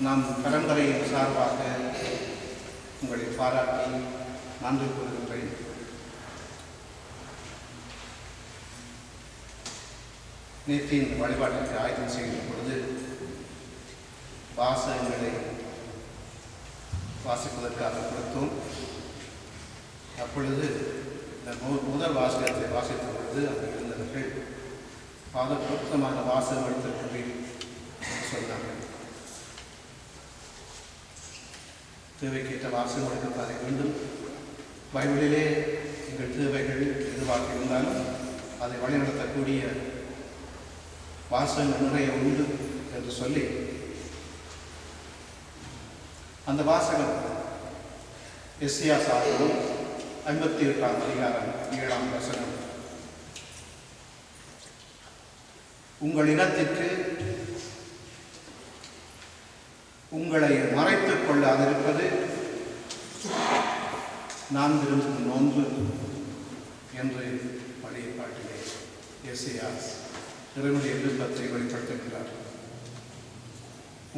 நம் பரம்பரையின் சார்பாக உங்களை பாராட்டி நன்றி கூறுகின்றேன். நேற்றின் வழிபாட்டிற்கு ஆயத்தம் செய்யும் பொழுது வாசகங்களை வாசிப்பதற்காக கொடுத்தோம். அப்பொழுது இந்த முதல் வாசகத்தை வாசித்த பொழுது அங்கு இருந்தவர்கள் பாதம் பொருத்தமான வாசகம் எடுத்திருக்கிறேன் சொன்னார்கள். தேவைக்கேற்ற வாசகம் எடுக்கத்தானே வேண்டும். பைபிளிலே எங்கள் தேவைகள் எதுவாக இருந்தாலும் அதை வழிநடத்தக்கூடிய வாசகங்கள் நிறைய உண்டு என்று சொல்லி அந்த வாசகம் எஸ்ஐயா சாசனம் 58ஆம் அதிகாரம் 7ஆம் வசனம். உங்கள் இனத்திற்கு உங்களை மறைத்துக் கொள்ளாதிருப்பது நான் விரும்பும் நோன்பு என்று பழைய பாட்டிலே எஸ்ஐயா இறைவனுடைய விருப்பத்தை வெளிப்படுத்துகிறார்.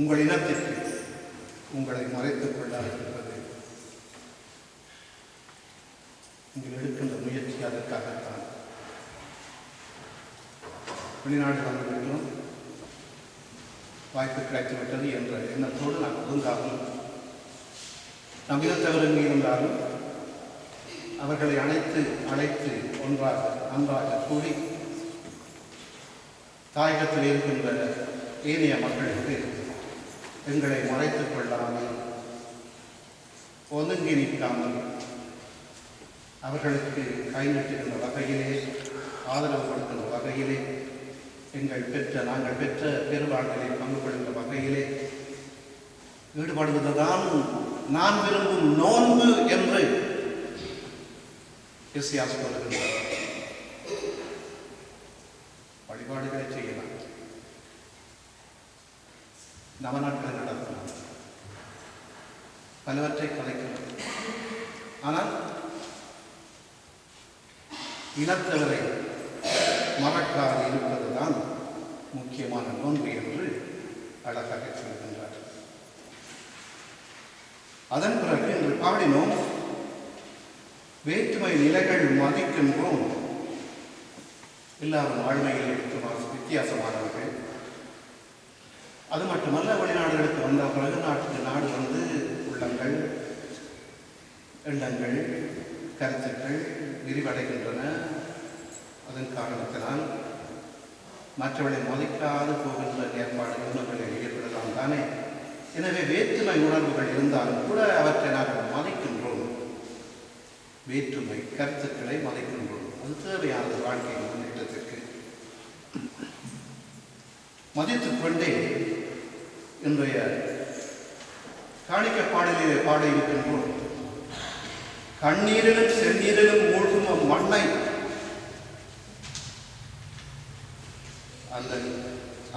உங்கள் இனத்திற்கு உங்களை மறைத்துக் கொள்ளாதிருப்பது நீங்கள் எடுக்கின்ற முயற்சி அதற்காகத்தான். வெளிநாடு வந்திருக்கிறோம், வாய்ப்பு கிடைத்துவிட்டது என்ற எண்ணத்தோடு நான் ஒழுங்காமல் நம் இனத்தவர்கள் இருந்தாலும் அவர்களை அழைத்து ஒன்றாக கூடி தாயகத்தில் இருக்கின்ற ஏனைய மக்களுக்கு எங்களை மறைத்துக் கொள்ளாமல் ஒதுங்கி நிற்காமல் அவர்களுக்கு கை நீட்டுகின்ற வகையிலே ஆதரவு கொடுக்கின்ற வகையிலே நாங்கள் பெற்ற பெருவாழ்விலே பங்கு கொள்கின்ற வகையிலே ஈடுபடுவதுதான் நான் விரும்பும் நோன்பு என்று எஸ்ஐயா சொல்லுகின்றார். வழிபாடுகளை செய்யலாம், நவநாட்களை நடத்தலாம், பலவற்றை கலைக்கலாம். ஆனால் இனத்தவரை மறக்காது இருப்பதுதான் முக்கியமான நோன்பு என்று அழகாக சொல்கின்றார். அதன் பிறகு இன்று பாடினோம், வேற்றுமை நிலைகள் மதிக்கின்றோம். எல்லாரும் ஆழ்மையில் வித்தியாசமானவர்கள். அது மட்டுமல்ல, வெளிநாடுகளுக்கு வந்த பிறகு நாடு வந்து உள்ளங்கள், எண்ணங்கள், கருத்துக்கள் விரிவடைகின்றன. அதன் காரணத்தினால் மற்றவர்களை மதிக்காது போகின்ற ஏற்பாடுகள் நம்மளில் ஏற்படலாம் தானே. எனவே வேற்றுமை உணர்வுகள் இருந்தாலும் கூட அவற்றை நாங்கள் மதிக்கின்றோம். வேற்றுமை கருத்துக்களை மதிக்கின்றோம். அது தேவையானது வாழ்க்கையின் முன்னேற்றத்திற்கு. மதித்துக் கொண்டே இன்றைய காணிக்க பாடலிலே பாட இருக்கின்றோம். கண்ணீரிலும் செந்நீரிலும் மூழ்கும் மண்ணை, அந்த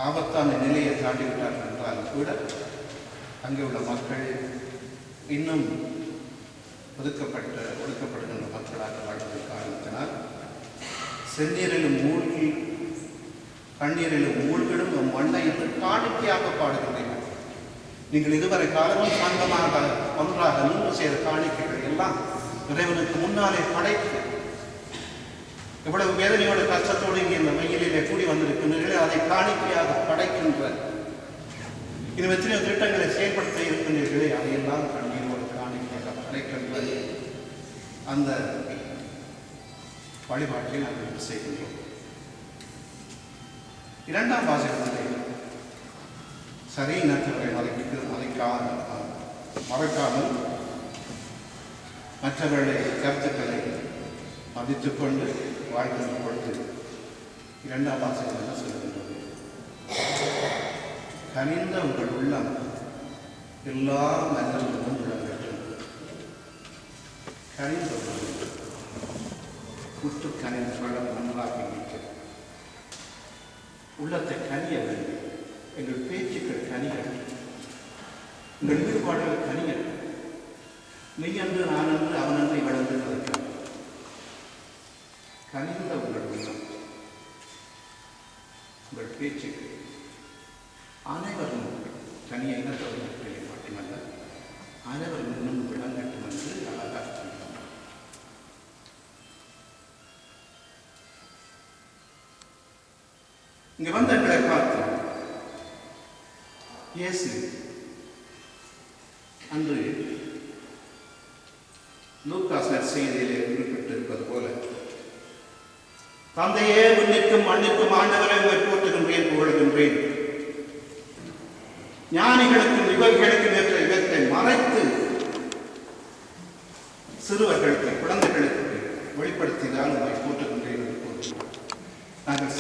ஆபத்தான நிலையை தாண்டிவிட்டார்கள் என்றால் கூட அங்கே உள்ள மக்கள் இன்னும் ஒடுக்கப்படுகின்ற மக்களாக வாழ்வதை காரணத்தினால் செந்நீரிலும் மூழ்கி கண்ணீரிலும் மூழ்கிடும் மண்ணை என்று காணிக்கையாக பாடுகின்றீர்கள். நீங்கள் இதுவரை காலமும் சங்கமாக ஒன்றாக நின்று செய்த காணிக்கைகள் எல்லாம் இறைவனுக்கு முன்னாலே படைத்து எவ்வளவு வேதனையோடு கஷ்டத்தோடு இங்கே இந்த வெயிலிலே கூடி வந்திருக்கின்றீர்களே, அதை காணிக்கையாக படைக்கின்ற இன்னும் எத்தனையோ திட்டங்களை செயல்படுத்த இருக்கின்றீர்களே, அதையெல்லாம் கண்ணீரோடு காணிக்கையாக படைக்கின்ற அந்த வழிபாட்டை நாங்கள் செய்கின்றோம். இரண்டாம் வாசகத்திலே சரி இனத்தவரை மறக்காமல் மற்றவர்களை கருத்துக்களை மதித்துக் கொண்டு வாழ்கின்ற பொழுது இரண்டாம் வாசகம் என்ன சொல்கின்றது? கனிந்த உங்கள் உள்ளம் எல்லா மன்னர்களும் விளங்கட்டும். கனிந்த குற்று கனிந்த பழம் நன்றாக இருக்கிறது. உள்ளத்தை கனிய வேண்டும். எங்கள் பேச்சுக்கள் கனிகள், எங்கள் ஈடுபாடுகள் கனிகள். மெய்யன்று நானன்று அவனன்று வளர்ந்து கதைக்கிறான். கனிந்த உங்கள் உள்ளம், உங்கள் பேச்சுக்கள் அனைவரும் தனிய இனத்தவர்கள் மட்டுமல்ல அனைவர் முன்னும் விளங்கட்டும் என்று அழகாக சொன்னார். இங்க வந்தவர்களை பார்த்தோம். இயேசு அன்று லூக்காஸ் நற்செய்தியிலே குறிப்பிட்டிருப்பது போல, தந்தையே விண்ணிற்கும் மண்ணிற்கும் ஆண்டவரை உம்மை போற்றுகின்றேன், புகழுகின்றேன். ஞானிகளுக்கும் இவர்களுக்கும் ஏற்ற இவற்றை மறைத்து சிறுவர்களுக்கு குழந்தைகளுக்கு வெளிப்படுத்தினால் உம்மை போற்றுகின்றேன் என்று கூறுகிறார். நாங்கள்